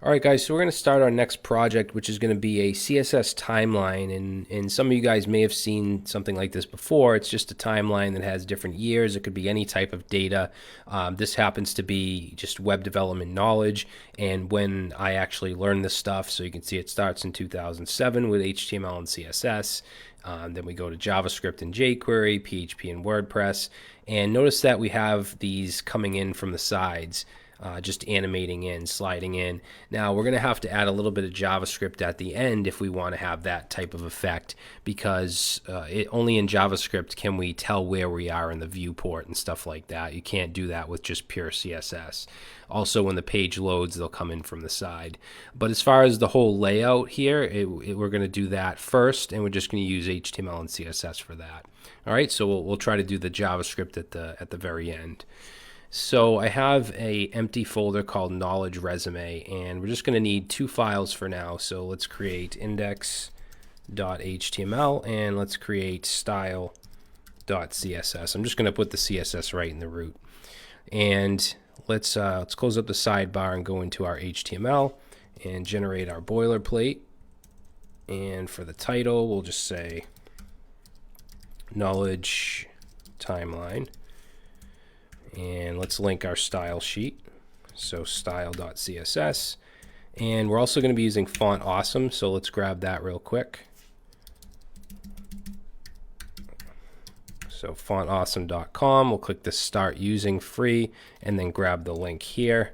All right, guys, so we're going to start our next project, which is going to be a CSS timeline. And some of you guys may have seen something like this before. It's just a timeline that has different years. It could be any type of data. This happens to be just web development knowledge. And when I actually learned this stuff, so you can see it starts in 2007 with HTML and CSS. Then we go to JavaScript and jQuery, PHP and WordPress. And notice that we have these coming in from the sides. Just animating in, sliding in. Now we're going to have to add a little bit of JavaScript at the end if we want to have that type of effect, because only in JavaScript can we tell where we are in the viewport and stuff like that. You can't do that with just pure CSS. Also, when the page loads, they'll come in from the side. But as far as the whole layout here, we're going to do that first, and we're just going to use HTML and CSS for that. All right, so we'll try to do the JavaScript at the very end. So I have a empty folder called knowledge resume, and we're just going to need two files for now. So let's create index.html and let's create style.css. I'm just going to put the CSS right in the root. And let's close up the sidebar and go into our HTML and generate our boilerplate. And for the title, we'll just say knowledge timeline. And let's link our style sheet, so style.css. And we're also going to be using Font Awesome, so let's grab that real quick. So fontawesome.com, we'll click the Start Using Free, and then grab the link here,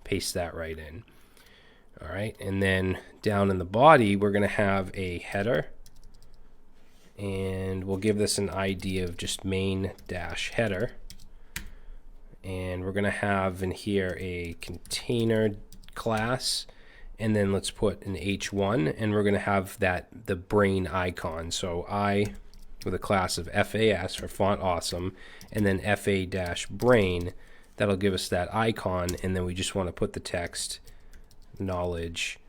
paste that right in. All right, and then down in the body, we're going to have a header, and we'll give this an ID of just main-header. And we're going to have in here a container class, and then let's put an h1, and we're going to have the brain icon. So I with a class of FAS for Font Awesome, and then FA-brain. That'll give us that icon, and then we just want to put the text knowledge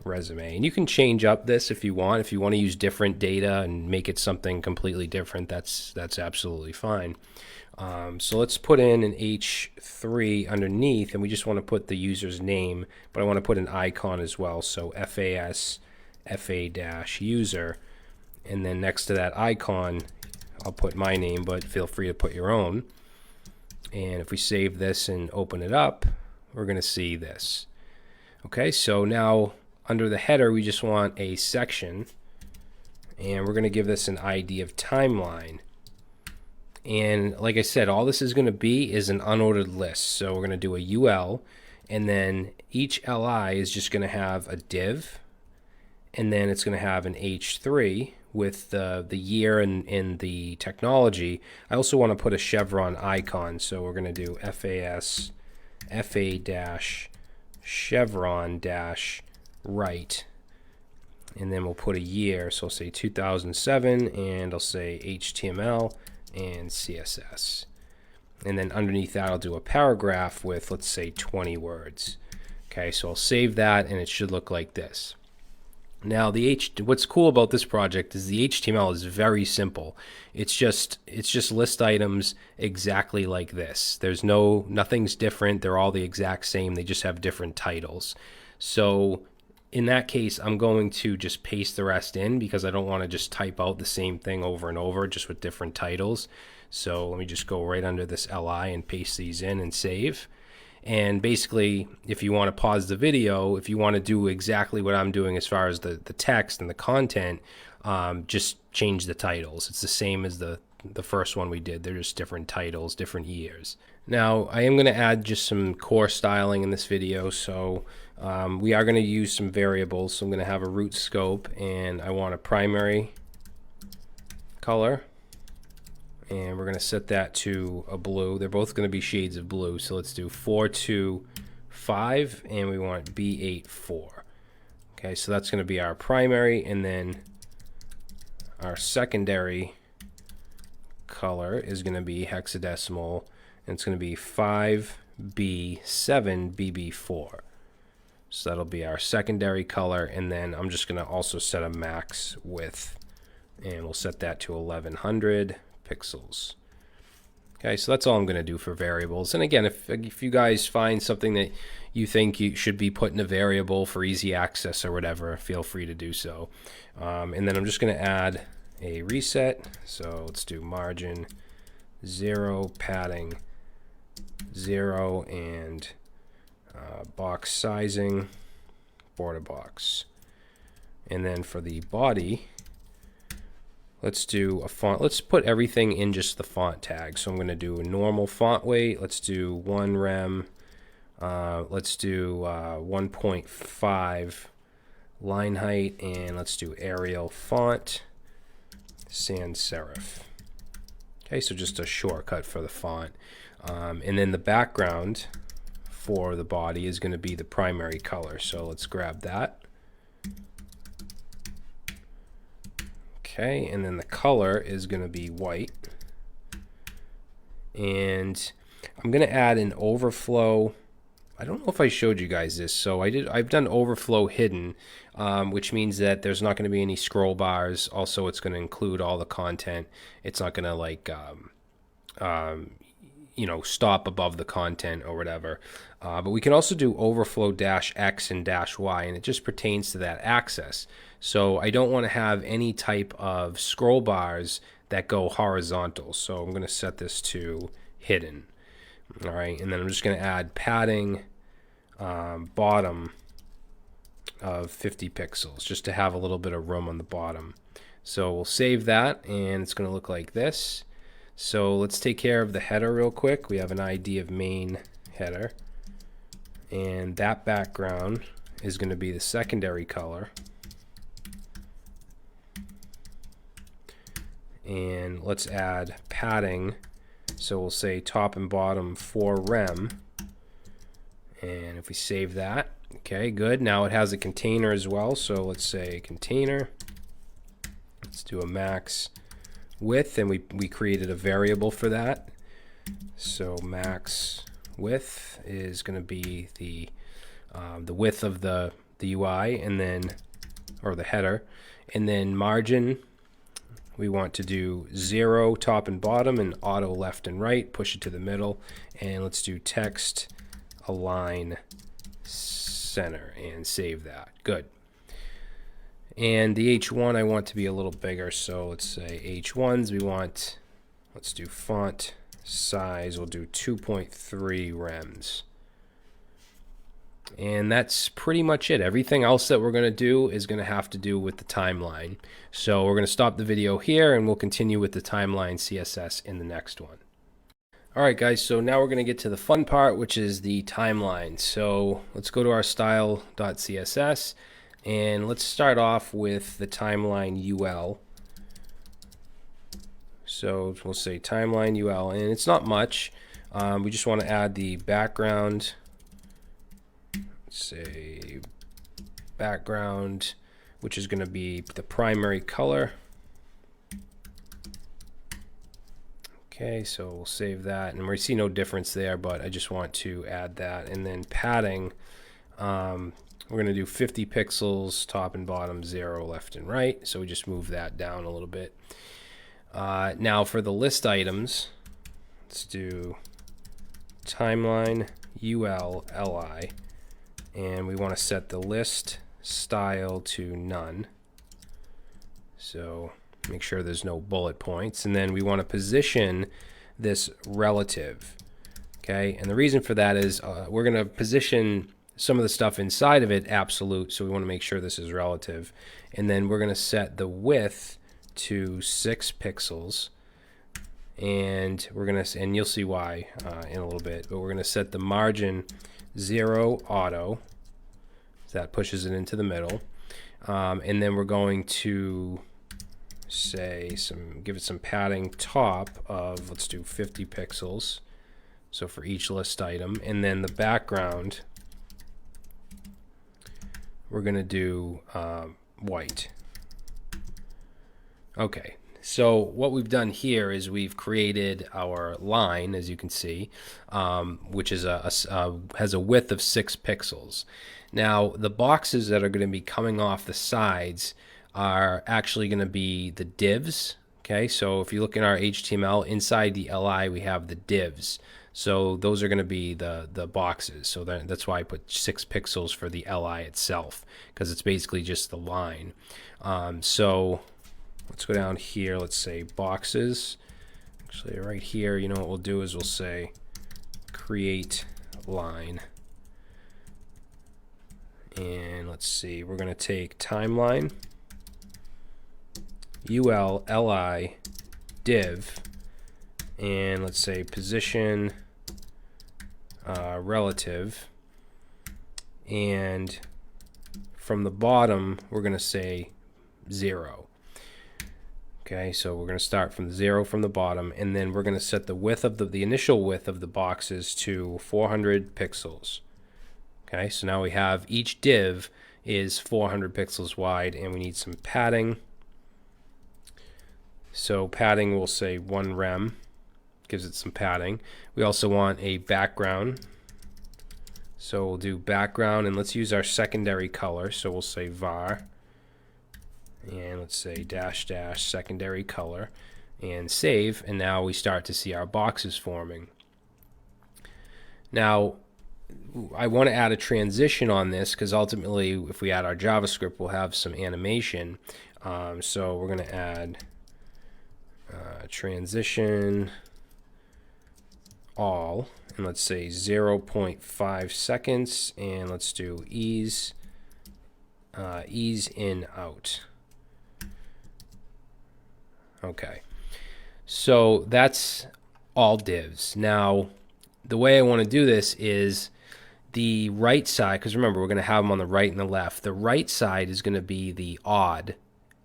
resume. And you can change up this if you want. If you want to use different data and make it something completely different, that's absolutely fine. So let's put in an H3 underneath, and we just want to put the user's name, but I want to put an icon as well. So FAS FA-user, and then next to that icon, I'll put my name, but feel free to put your own. And if we save this and open it up, we're going to see this. Okay, so now under the header, we just want a section, and we're going to give this an ID of timeline. And like I said, all this is going to be is an unordered list. So we're going to do a UL, and then each LI is just going to have a div, and then it's going to have an H3 with the year and the technology. I also want to put a chevron icon, so we're going to do FAS FA-chevron-right, and then we'll put a year. So I'll say 2007, and I'll say HTML and CSS. And then underneath that, I'll do a paragraph with, let's say, 20 words. Okay, so I'll save that, and it should look like this. Now, what's cool about this project is the HTML is very simple. It's just list items exactly like this. There's nothing's different. They're all the exact same. They just have different titles. So in that case, I'm going to just paste the rest in because I don't want to just type out the same thing over and over just with different titles. So let me just go right under this LI and paste these in and save. And basically, if you want to pause the video, if you want to do exactly what I'm doing as far as the text and the content, just change the titles. It's the same as the first one we did. They're just different titles, different years. Now, I am going to add just some core styling in this video. So we are going to use some variables. So I'm going to have a root scope, and I want a primary color. And we're going to set that to a blue. They're both going to be shades of blue. So let's do 425, and we want B84. Okay, so that's going to be our primary, and then our secondary color is going to be hexadecimal, and it's going to be 5B7BB4. So that'll be our secondary color, and then I'm just going to also set a max width, and we'll set that to 1100 pixels. Okay, so that's all I'm going to do for variables. And again, if you guys find something that you think you should be put in a variable for easy access or whatever, feel free to do so. And then I'm just going to add a reset. So let's do margin 0, padding 0, and box sizing, border box. And then for the body, let's do a font. Let's put everything in just the font tag. So I'm going to do a normal font weight. Let's do 1 rem. Let's do 1.5 line height, and let's do Arial font sans serif. Okay, so just a shortcut for the font. And then the background for the body is going to be the primary color. So let's grab that. Okay, and then the color is going to be white. And I'm going to add an overflow. I don't know if I showed you guys this. So I've done overflow hidden, which means that there's not going to be any scroll bars. Also, it's going to include all the content. It's not going to like stop above the content or whatever. But we can also do overflow -x and -y, and it just pertains to that access. So I don't want to have any type of scroll bars that go horizontal. So I'm going to set this to hidden. All right, and then I'm just going to add padding bottom of 50 pixels just to have a little bit of room on the bottom. So we'll save that, and it's going to look like this. So let's take care of the header real quick. We have an ID of main header, and that background is going to be the secondary color. And let's add padding. So we'll say top and bottom 4 rem. And if we save that, okay, good. Now it has a container as well. So let's say container. Let's do a max width, and we created a variable for that. So max width is going to be the width of the UI, and then or the header, and then margin. We want to do 0 top and bottom and auto left and right, push it to the middle, and let's do text align center and save that. Good. And the H1 I want to be a little bigger, so let's say H1s let's do font size, we'll do 2.3 rems. And that's pretty much it. Everything else that we're going to do is going to have to do with the timeline. So we're going to stop the video here, and we'll continue with the timeline CSS in the next one. All right, guys, so now we're going to get to the fun part, which is the timeline. So let's go to our style.css, and let's start off with the timeline UL. So we'll say timeline UL, and it's not much. We just want to add the background. Say background, which is going to be the primary color. Okay, so we'll save that, and we see no difference there, but I just want to add that. And then padding, we're going to do 50 pixels top and bottom, 0 left and right, so we just move that down a little bit. Now for the list items, let's do timeline UL li, and we want to set the list style to none. So make sure there's no bullet points, and then we want to position this relative. Okay, and the reason for that is we're going to position some of the stuff inside of it absolute, so we want to make sure this is relative. And then we're going to set the width to 6 pixels, and we're going to, and you'll see why in a little bit, but we're going to set the margin 0 auto, so that pushes it into the middle, and then we're going to say give it some padding top of, let's do 50 pixels, so for each list item. And then the background, we're going to do white. Okay, so what we've done here is we've created our line, as you can see, which is has a width of 6 pixels. Now the boxes that are going to be coming off the sides are actually going to be the divs, Okay, so if you look in our HTML, inside the li we have the divs. So those are going to be the boxes. So that's why I put 6 pixels for the li itself, because it's basically just the line. So let's go down here. Let's say boxes. Actually, right here, you know what we'll do is we'll say create line. And let's see, we're going to take timeline, ul li div, and let's say position relative, and from the bottom we're going to say 0. Okay, so we're going to start from 0 from the bottom, and then we're going to set the width of the initial width of the boxes to 400 pixels. Okay, so now we have each div is 400 pixels wide, and we need some padding. So padding, we'll say 1 rem, gives it some padding. We also want a background. So we'll do background, and let's use our secondary color. So we'll say var, and let's say dash dash secondary color, and save, and now we start to see our boxes forming. Now I want to add a transition on this, because ultimately if we add our JavaScript we'll have some animation. So we're going to add transition all, and let's say 0.5 seconds, and let's do ease in out. Okay, so that's all divs. Now the way I want to do this is the right side, because remember we're going to have them on the right and the left. The right side is going to be the odd,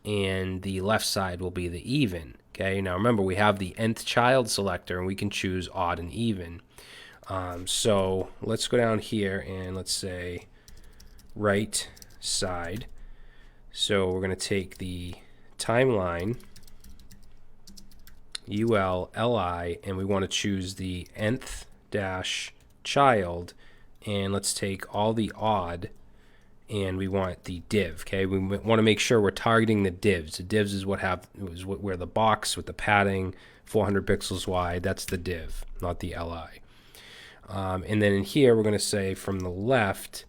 and the left side will be the even. Okay, now remember we have the nth child selector, and we can choose odd and even. So let's go down here and let's say right side. So we're going to take the timeline ul li, and we want to choose the nth dash child, and let's take all the odd, and we want the div. Okay, we want to make sure we're targeting the divs. The divs is where the box with the padding 400 pixels wide, that's the div, not the li. And then in here we're going to say from the left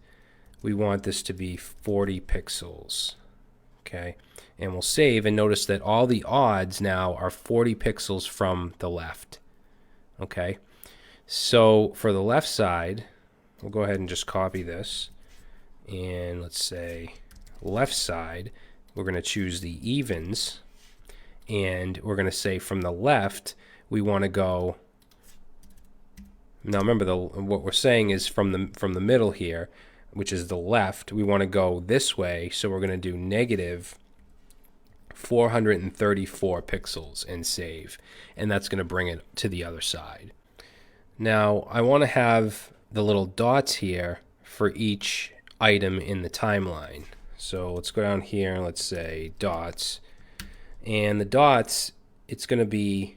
we want this to be 40 pixels. Okay, and we'll save, and notice that all the odds now are 40 pixels from the left. Okay, so for the left side we'll go ahead and just copy this, and let's say left side we're going to choose the evens, and we're going to say from the left we want to go, now remember what we're saying is from the middle here, which is the left, we want to go this way, so we're going to do negative 434 pixels and save, and that's going to bring it to the other side. Now I want to have the little dots here for each item in the timeline. So let's go down here and let's say dots, and the dots, it's going to be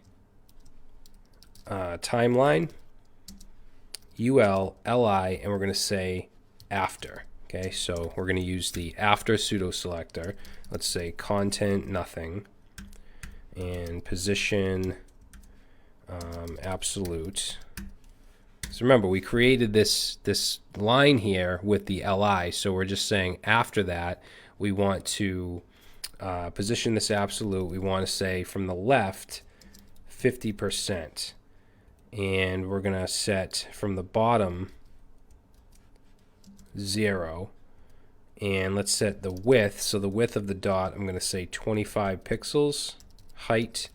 timeline ul li, and we're going to say after. Okay, so we're going to use the after pseudo selector. Let's say content nothing, and position absolute. So remember we created this line here with the li, so we're just saying after that we want to position this absolute. We want to say from the left 50%, and we're going to set from the bottom 0, and let's set the width. So the width of the dot, I'm going to say 25 pixels, height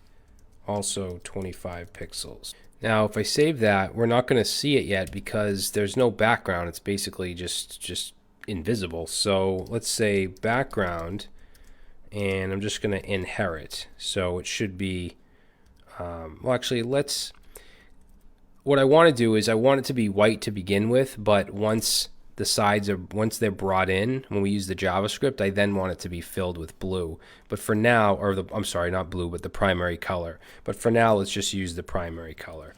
also 25 pixels. Now if I save that, we're not going to see it yet because there's no background. It's basically just invisible. So let's say background, and I'm just going to inherit. So it should be well, actually what I want to do is I want it to be white to begin with, but once they're brought in, when we use the JavaScript, I then want it to be filled with blue. But for now, I'm sorry, not blue, but the primary color. But for now, let's just use the primary color.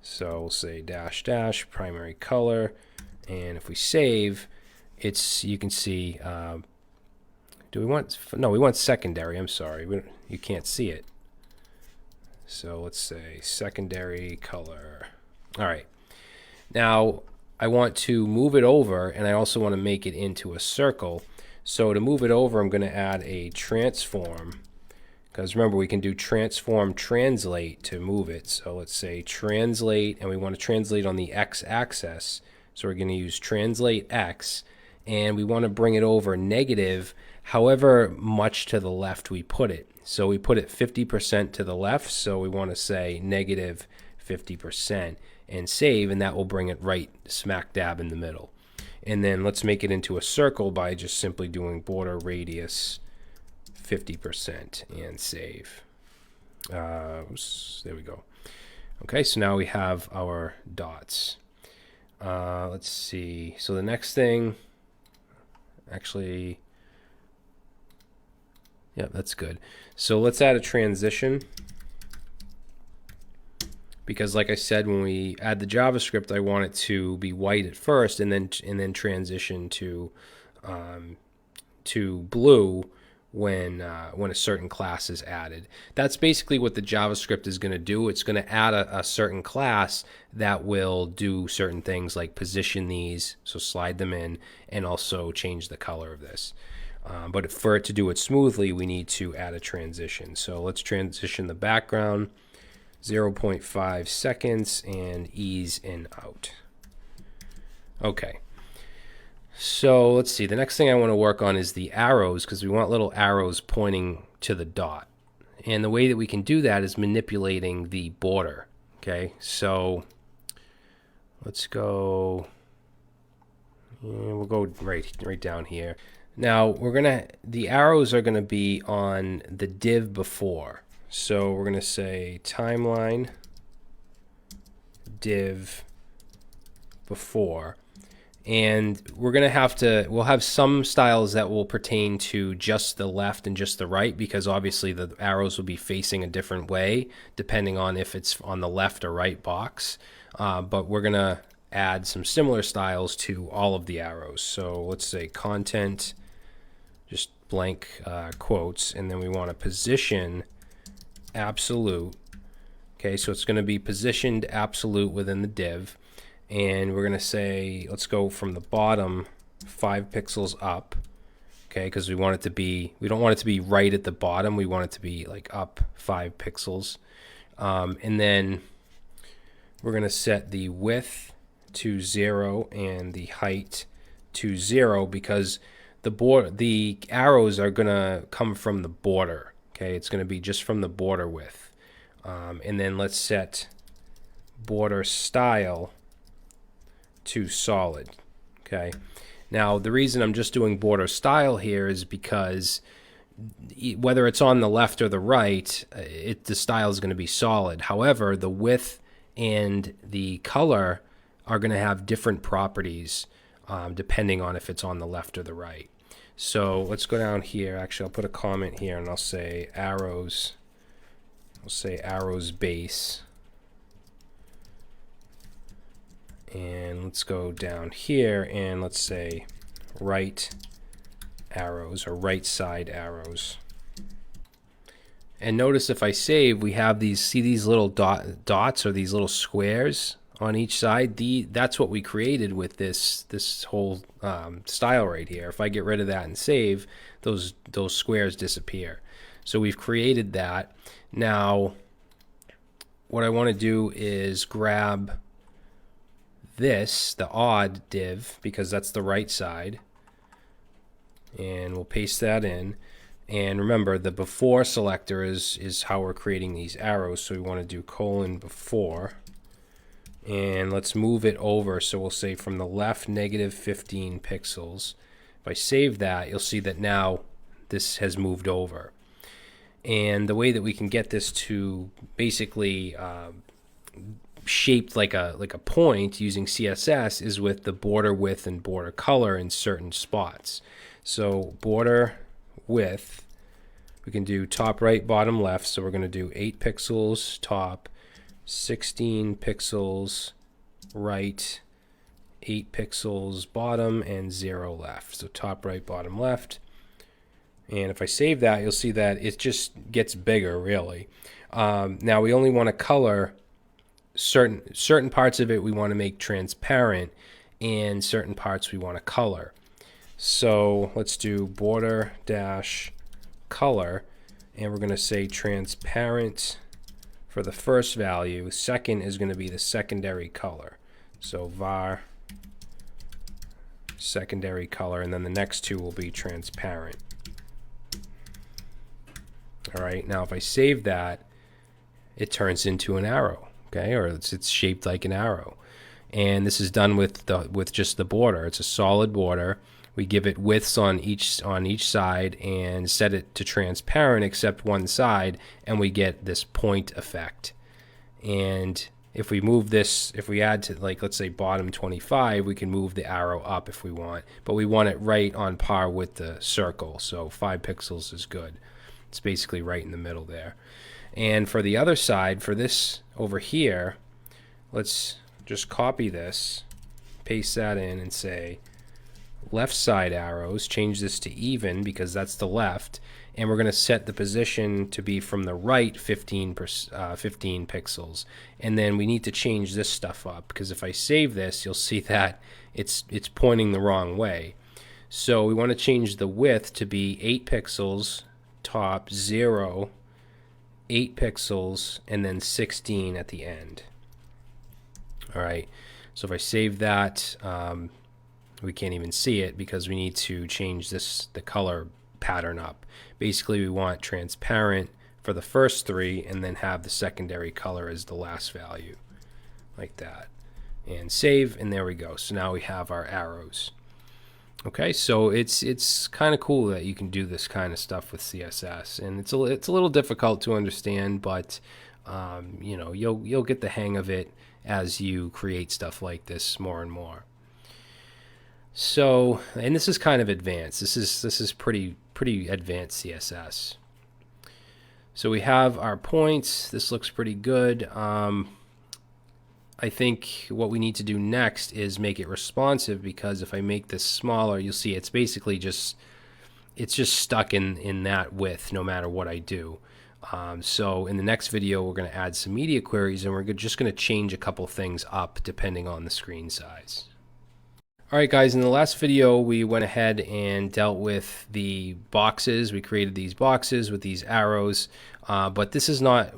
So we'll say dash dash primary color, and if we save, you can see. We want secondary. I'm sorry, you can't see it. So let's say secondary color. All right. Now I want to move it over, and I also want to make it into a circle. So to move it over, I'm going to add a transform, because remember, we can do transform translate to move it. So let's say translate, and we want to translate on the x-axis. So we're going to use translate x, and we want to bring it over negative however much to the left we put it. So we put it 50% to the left, so we want to say negative 50% and save, and that will bring it right smack dab in the middle. And then let's make it into a circle by just simply doing border radius 50% and save. There we go. Okay, so now we have our dots. Let's see. So the next thing, actually, yeah, that's good. So let's add a transition, because like I said, when we add the JavaScript, I want it to be white at first and then transition to blue when a certain class is added. That's basically what the JavaScript is going to do. It's going to add a certain class that will do certain things like position these, so slide them in, and also change the color of this. But for it to do it smoothly, we need to add a transition. So let's transition the background 0.5 seconds and ease in out. Okay. So let's see. The next thing I want to work on is the arrows, because we want little arrows pointing to the dot. And the way that we can do that is manipulating the border. Okay. So let's go. Yeah, we'll go right down here. Now the arrows are gonna be on the div before. So we're gonna say timeline div before, and we'll have some styles that will pertain to just the left and just the right, because obviously the arrows will be facing a different way depending on if it's on the left or right box. But we're gonna add some similar styles to all of the arrows. So let's say content, just blank quotes, and then we want to position absolute. Okay, so it's going to be positioned absolute within the div, and we're going to say, let's go from the bottom 5 pixels up. Okay, because we don't want it to be right at the bottom, we want it to be like up 5 pixels. And then we're going to set the width to 0 and the height to 0, because the arrows are going to come from the border. Okay, it's going to be just from the border width. And then let's set border style to solid. Okay, now the reason I'm just doing border style here is because whether it's on the left or the right, the style is going to be solid. However, the width and the color are going to have different properties depending on if it's on the left or the right. So let's go down here. Actually, I'll put a comment here and I'll say arrows. We'll say arrows base. And let's go down here and let's say right arrows, or right side arrows. And notice if I save, we have these little dots, or these little squares on each side. That's what we created with this whole style right here. If I get rid of that and save, those squares disappear. So we've created that. Now what I want to do is grab this, the odd div, because that's the right side, and we'll paste that in. And remember, the before selector is how we're creating these arrows, so we want to do colon before. And let's move it over, so we'll say from the left negative 15 pixels. If I save that, you'll see that now this has moved over. And the way that we can get this to basically shaped like a point using CSS is with the border width and border color in certain spots. So border width, we can do top right, bottom left. So we're going to do 8 pixels top, 16 pixels right, 8 pixels bottom, and 0 left. So top right, bottom left. And if I save that, you'll see that it just gets bigger, really. Now we only want to color certain parts of it we want to make transparent, and certain parts we want to color. So let's do border dash color, and we're going to say transparent for the first value. Second is going to be the secondary color. So var secondary color, and then the next two will be transparent. All right, now if I save that, it turns into an arrow, okay, or it's shaped like an arrow. And this is done with just the border. It's a solid border. We give it widths on each side and set it to transparent except one side, and we get this point effect. And if we move this, if we add to, like, let's say bottom 25, we can move the arrow up if we want, but we want it right on par with the circle, so 5 pixels is good. It's basically right in the middle there. And for the other side, for this over here, let's just copy this, paste that in, and say left side arrows, change this to even because that's the left, and we're going to set the position to be from the right 15 pixels. And then we need to change this stuff up, because if I save this, you'll see that it's pointing the wrong way. So we want to change the width to be 8 pixels top, 0, 8 pixels, and then 16 at the end. All right, so if I save that, we can't even see it because we need to change the color pattern up. Basically, we want transparent for the first 3 and then have the secondary color as the last value, like that. And save, and there we go. So now we have our arrows. Okay, so it's kind of cool that you can do this kind of stuff with CSS, and it's a little difficult to understand, but you know, you'll get the hang of it as you create stuff like this more and more. So, and this is kind of advanced. This is pretty advanced CSS. So we have our points. This looks pretty good. I think what we need to do next is make it responsive, because if I make this smaller, you'll see it's basically just stuck in that width no matter what I do. So in the next video, we're going to add some media queries, and we're just going to change a couple things up depending on the screen size. All right, guys, in the last video, we went ahead and dealt with the boxes. We created these boxes with these arrows, but this is not,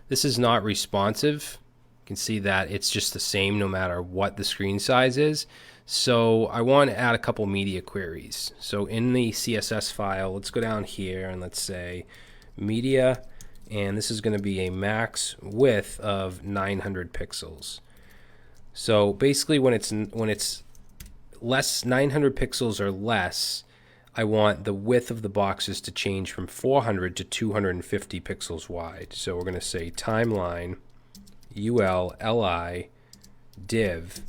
this is not responsive. You can see that it's just the same no matter what the screen size is. So I want to add a couple media queries. So in the CSS file, let's go down here and let's say media, and this is going to be a max width of 900 pixels. So basically when it's less 900 pixels or less, I want the width of the boxes to change from 400 to 250 pixels wide. So we're going to say timeline ULLI div,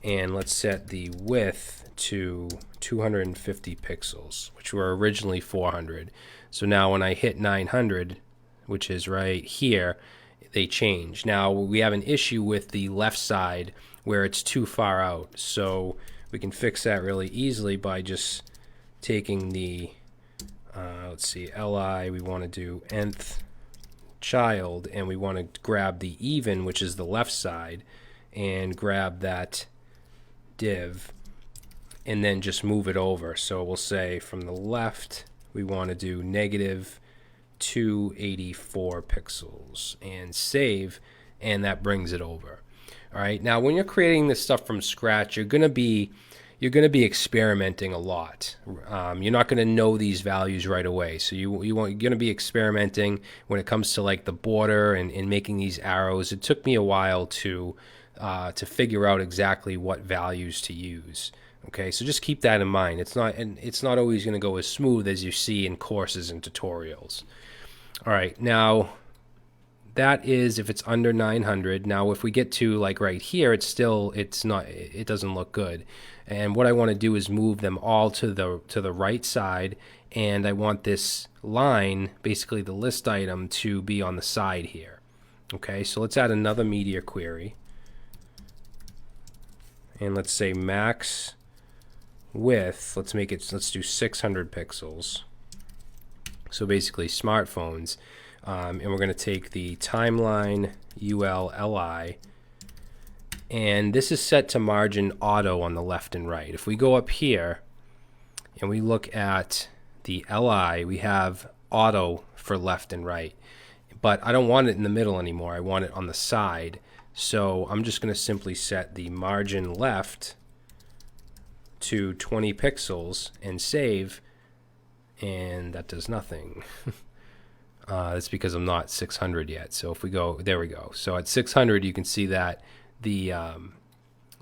and let's set the width to 250 pixels, which were originally 400. So now when I hit 900, which is right here, they change. Now we have an issue with the left side where it's too far out, so we can fix that really easily by just taking the let's see, li, we want to do nth child, and we want to grab the even, which is the left side, and grab that div and then just move it over. So we'll say from the left we want to do negative 284 pixels and save, and that brings it over. All right, now when you're creating this stuff from scratch, you're going to be experimenting a lot. You're not going to know these values right away, so you're going to be experimenting when it comes to like the border and making these arrows. It took me a while to figure out exactly what values to use. Okay, so just keep that in mind. It's not always going to go as smooth as you see in courses and tutorials. All right, now that is if it's under 900. Now if we get to like right here, it doesn't look good. And what I want to do is move them all to the right side, and I want this line, basically the list item, to be on the side here. Okay, so let's add another media query, and let's say max width, let's do 600 pixels. So basically smartphones, and we're going to take the timeline ULLI, and this is set to margin auto on the left and right. If we go up here and we look at the LI, we have auto for left and right, but I don't want it in the middle anymore. I want it on the side. So I'm just going to simply set the margin left to 20 pixels and save, and that does nothing. That's because I'm not 600 yet. So if we go, there we go. So at 600, you can see that the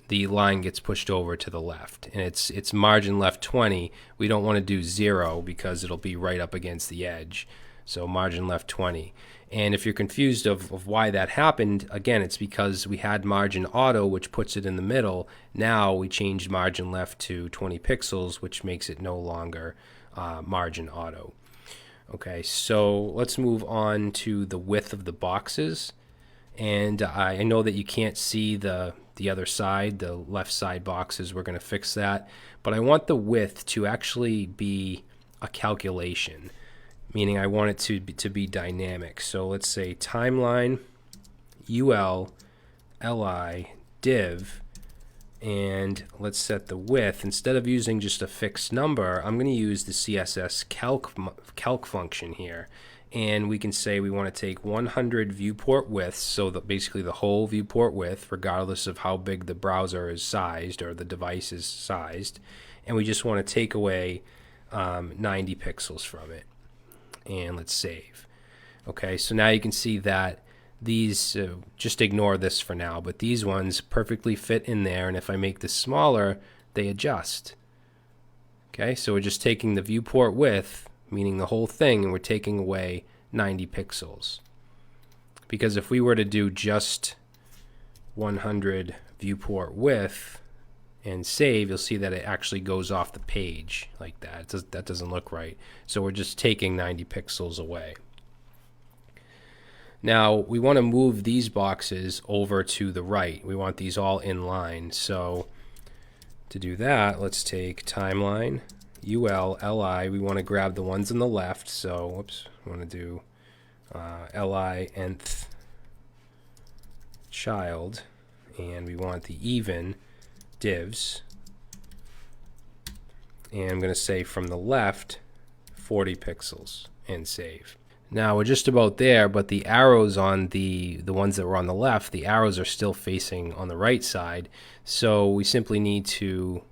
line gets pushed over to the left, and it's margin left 20. We don't want to do 0 because it'll be right up against the edge. So margin left 20. And if you're confused of why that happened, again, it's because we had margin auto, which puts it in the middle. Now we changed margin left to 20 pixels, which makes it no longer margin auto. Okay, so let's move on to the width of the boxes. And I know that you can't see the other side, the left side boxes. We're going to fix that. But I want the width to actually be a calculation, meaning I want it to be dynamic. So let's say timeline UL LI div, and let's set the width. Instead of using just a fixed number, I'm going to use the CSS calc function here, and we can say we want to take 100 viewport widths, so that basically the whole viewport width, regardless of how big the browser is sized or the device is sized, and we just want to take away 90 pixels from it. And let's save. Okay, so now you can see that these, just ignore this for now, but these ones perfectly fit in there, and if I make this smaller, they adjust. Okay, so we're just taking the viewport width, meaning the whole thing, and we're taking away 90 pixels. Because if we were to do just 100 viewport width and save, you'll see that it actually goes off the page like that. That doesn't look right. So we're just taking 90 pixels away. Now we want to move these boxes over to the right. We want these all in line. So to do that, let's take timeline UL LI. We want to grab the ones on the left. So whoops, we want to do LI nth child, and we want the even divs, and I'm going to say from the left 40 pixels and save. Now we're just about there, but the arrows on the ones that were on the left, the arrows are still facing on the right side, so we simply need to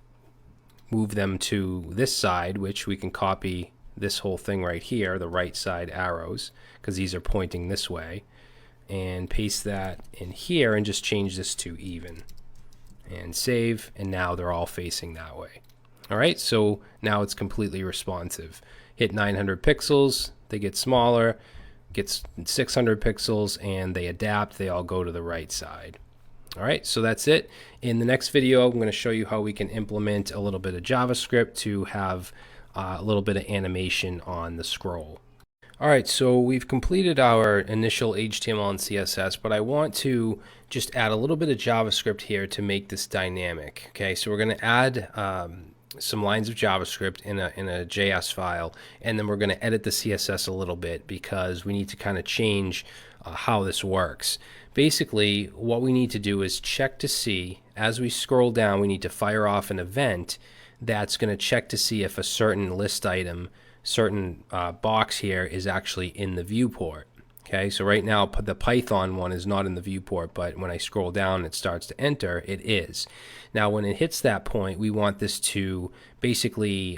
move them to this side, which we can copy this whole thing right here, the right side arrows, because these are pointing this way, and paste that in here and just change this to even. And save, and now they're all facing that way. All right, so now it's completely responsive. Hit 900 pixels, they get smaller, gets 600 pixels, and they adapt. They all go to the right side. All right, so that's it. In the next video, I'm going to show you how we can implement a little bit of JavaScript to have a little bit of animation on the scroll. All right, so we've completed our initial HTML and CSS, but I want to just add a little bit of JavaScript here to make this dynamic. Okay, so we're going to add some lines of JavaScript in a JS file, and then we're going to edit the CSS a little bit because we need to kind of change how this works. Basically, what we need to do is check to see, as we scroll down, we need to fire off an event that's going to check to see if a certain list item, certain box here is actually in the viewport. Okay, so right now the Python one is not in the viewport, but when I scroll down and it starts to enter, it is. Now when it hits that point, we want this to basically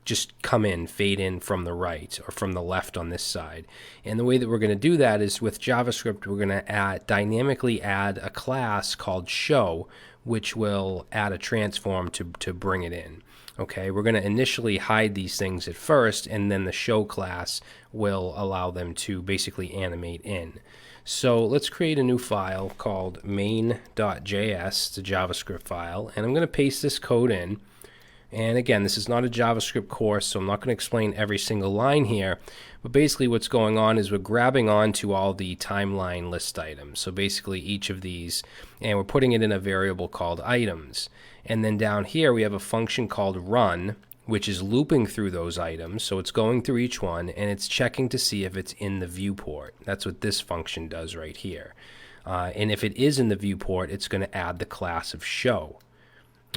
just come in, fade in from the right or from the left on this side. And the way that we're going to do that is with JavaScript, we're going to dynamically add a class called show, which will add a transform to bring it in. Okay, we're going to initially hide these things at first, and then the show class will allow them to basically animate in. So let's create a new file called main.js. It's a JavaScript file, and I'm going to paste this code in. And again, this is not a JavaScript course, so I'm not going to explain every single line here. But basically what's going on is we're grabbing onto all the timeline list items. So basically each of these, and we're putting it in a variable called items. And then down here we have a function called run, which is looping through those items. So it's going through each one and it's checking to see if it's in the viewport. That's what this function does right here. And if it is in the viewport, it's going to add the class of show.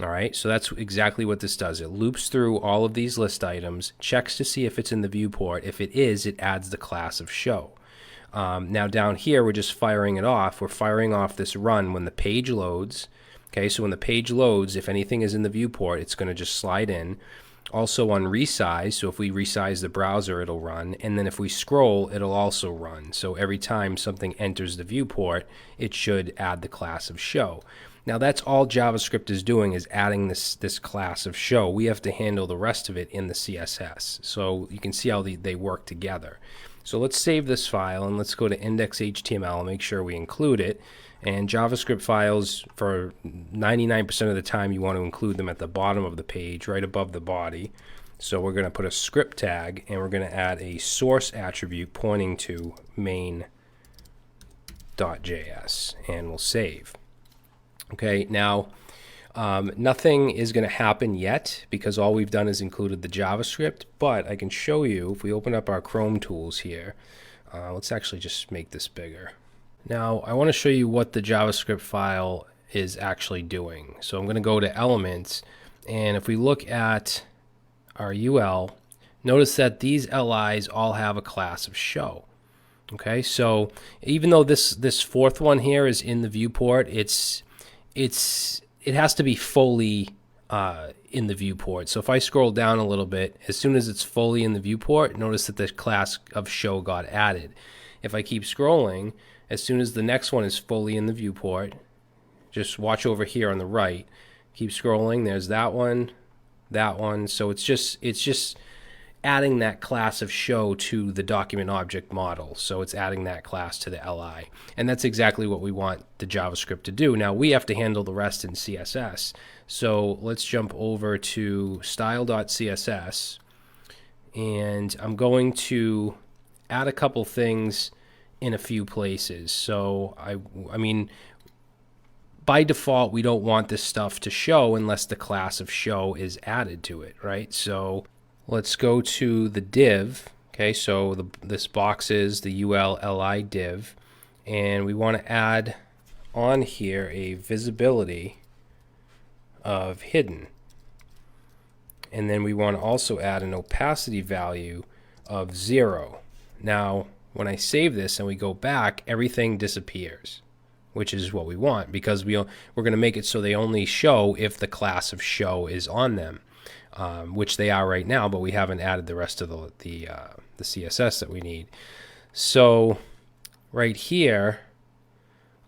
All right, so that's exactly what this does. It loops through all of these list items, checks to see if it's in the viewport. If it is, it adds the class of show. Now down here, we're just firing it off. We're firing off this run when the page loads. Okay, so when the page loads, if anything is in the viewport, it's going to just slide in. Also on resize, so if we resize the browser, it'll run. And then if we scroll, it'll also run. So every time something enters the viewport, it should add the class of show. Now that's all JavaScript is doing, is adding this class of show. We have to handle the rest of it in the CSS. So you can see how they work together. So let's save this file and let's go to index.html and make sure we include it. And JavaScript files, for 99% of the time, you want to include them at the bottom of the page, right above the body. So we're going to put a script tag and we're going to add a source attribute pointing to main.js, and we'll save. Okay, now nothing is going to happen yet because all we've done is included the JavaScript, but I can show you if we open up our Chrome tools here. Let's actually just make this bigger. Now I want to show you what the JavaScript file is actually doing. So I'm going to go to Elements, and if we look at our UL, notice that these LIs all have a class of show. Okay, so even though this fourth one here is in the viewport, it has to be fully in the viewport. So if I scroll down a little bit, as soon as it's fully in the viewport, notice that the class of show got added. If I keep scrolling, as soon as the next one is fully in the viewport, just watch over here on the right, keep scrolling, there's that one. So it's just adding that class of show to the document object model. So it's adding that class to the LI. And that's exactly what we want the JavaScript to do. Now we have to handle the rest in CSS. So let's jump over to style.css, and I'm going to add a couple things in a few places. So I mean, by default, we don't want this stuff to show unless the class of show is added to it, right? So let's go to the div. Okay, so this box is the UL-li div, and we want to add on here a visibility of hidden. And then we want to also add an opacity value of 0. Now, when I save this and we go back, everything disappears, which is what we want, because we're going to make it so they only show if the class of show is on them, which they are right now, but we haven't added the rest of the CSS that we need. So right here,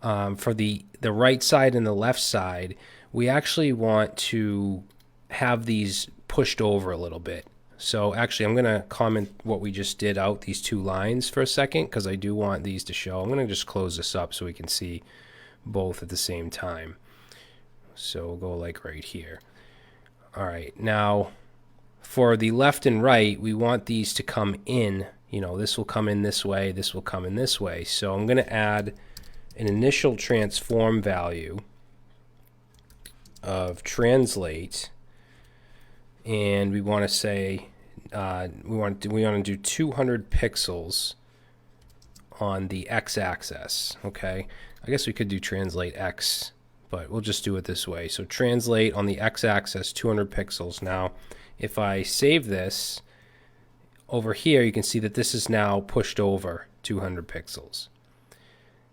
for the right side and the left side, we actually want to have these pushed over a little bit. So actually, I'm going to comment what we just did out, these two lines, for a second, because I do want these to show. I'm going to just close this up so we can see both at the same time. So we'll go like right here. All right, now for the left and right, we want these to come in. You know, this will come in this way, this will come in this way. So I'm going to add an initial transform value of translate, and we want to say we want to do 200 pixels on the x-axis. Okay, I guess we could do translate x, but we'll just do it this way. So translate on the x-axis 200 pixels. Now if I save this, over here you can see that this is now pushed over 200 pixels.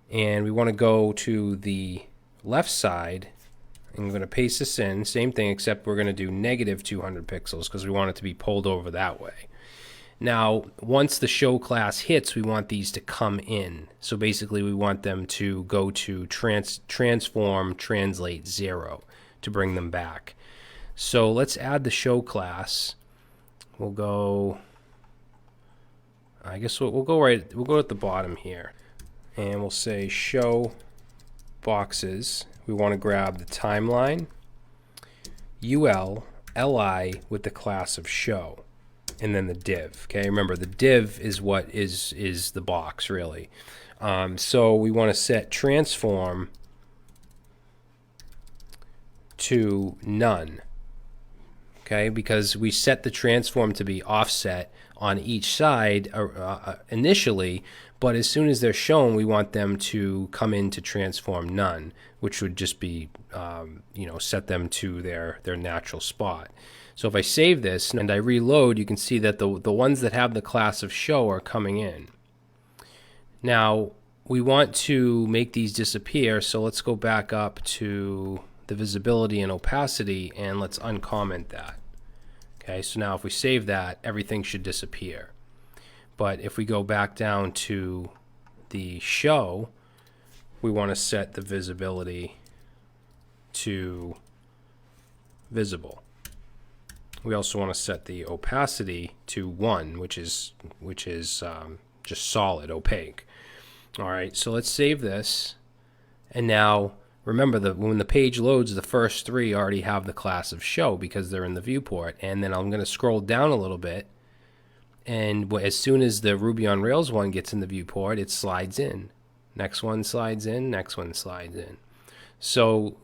And we want to go to the left side, and I'm going to paste this in, same thing, except we're going to do negative 200 pixels because we want it to be pulled over that way. Now, once the show class hits, we want these to come in. So basically, we want them to go to transform translate 0 to bring them back. So let's add the show class. We'll go, I guess we'll go at the bottom here, and we'll say show boxes. We want to grab the timeline, UL, LI with the class of show, and then the div. Okay, remember the div is what is the box really. So we want to set transform to none. Okay, because we set the transform to be offset on each side initially, but as soon as they're shown, we want them to come into transform none, which would just be, set them to their natural spot. So if I save this and I reload, you can see that the ones that have the class of show are coming in. Now, we want to make these disappear, so let's go back up to the visibility and opacity, and let's uncomment that. Okay, so now if we save that, everything should disappear. But if we go back down to the show, we want to set the visibility to visible. We also want to set the opacity to 1, which is just solid, opaque. All right, so let's save this. And now remember that when the page loads, the first 3 already have the class of show because they're in the viewport. And then I'm going to scroll down a little bit. And as soon as the Ruby on Rails one gets in the viewport, it slides in. Next one slides in, next one slides in. So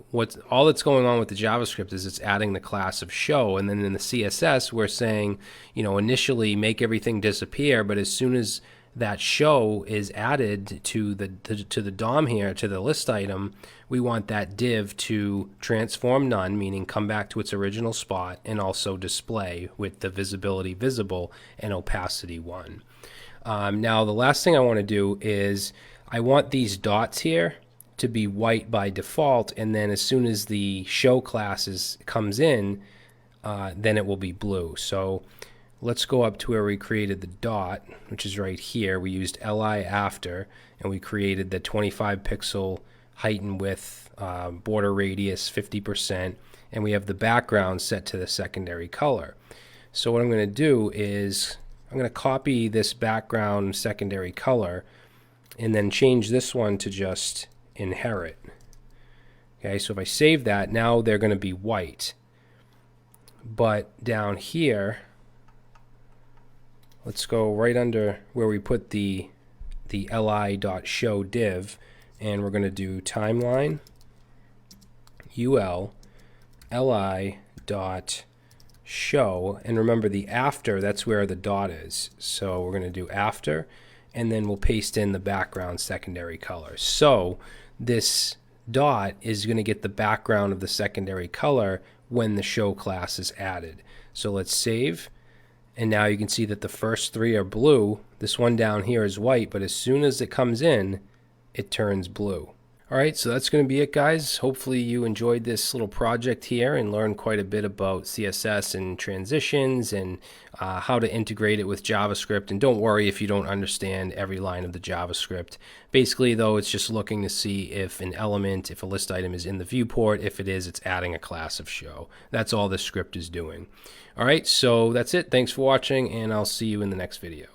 all that's going on with the JavaScript is it's adding the class of show, and then in the CSS we're saying, initially make everything disappear, but as soon as that show is added to the DOM here, to the list item, we want that div to transform none, meaning come back to its original spot, and also display with the visibility visible and opacity 1. Now the last thing I want to do is I want these dots here to be white by default, and then as soon as the show class comes in, then it will be blue. So let's go up to where we created the dot, which is right here. We used li after, and we created the 25 pixel height and width, border radius 50%, and we have the background set to the secondary color. So what I'm going to do is I'm going to copy this background secondary color and then change this one to just inherit. Okay, so if I save that, now they're going to be white. But down here, let's go right under where we put the li.show div, and we're going to do timeline ul li.show, and remember the after, that's where the dot is. So we're going to do after, and then we'll paste in the background secondary color. So this dot is going to get the background of the secondary color when the show class is added. So let's save, and now you can see that the first 3 are blue. This one down here is white, but as soon as it comes in, it turns blue. Alright, so that's going to be it, guys. Hopefully you enjoyed this little project here and learned quite a bit about CSS and transitions and how to integrate it with JavaScript. And don't worry if you don't understand every line of the JavaScript. Basically, though, it's just looking to see if an element, if a list item is in the viewport. If it is, it's adding a class of show. That's all this script is doing. Alright, so that's it. Thanks for watching, and I'll see you in the next video.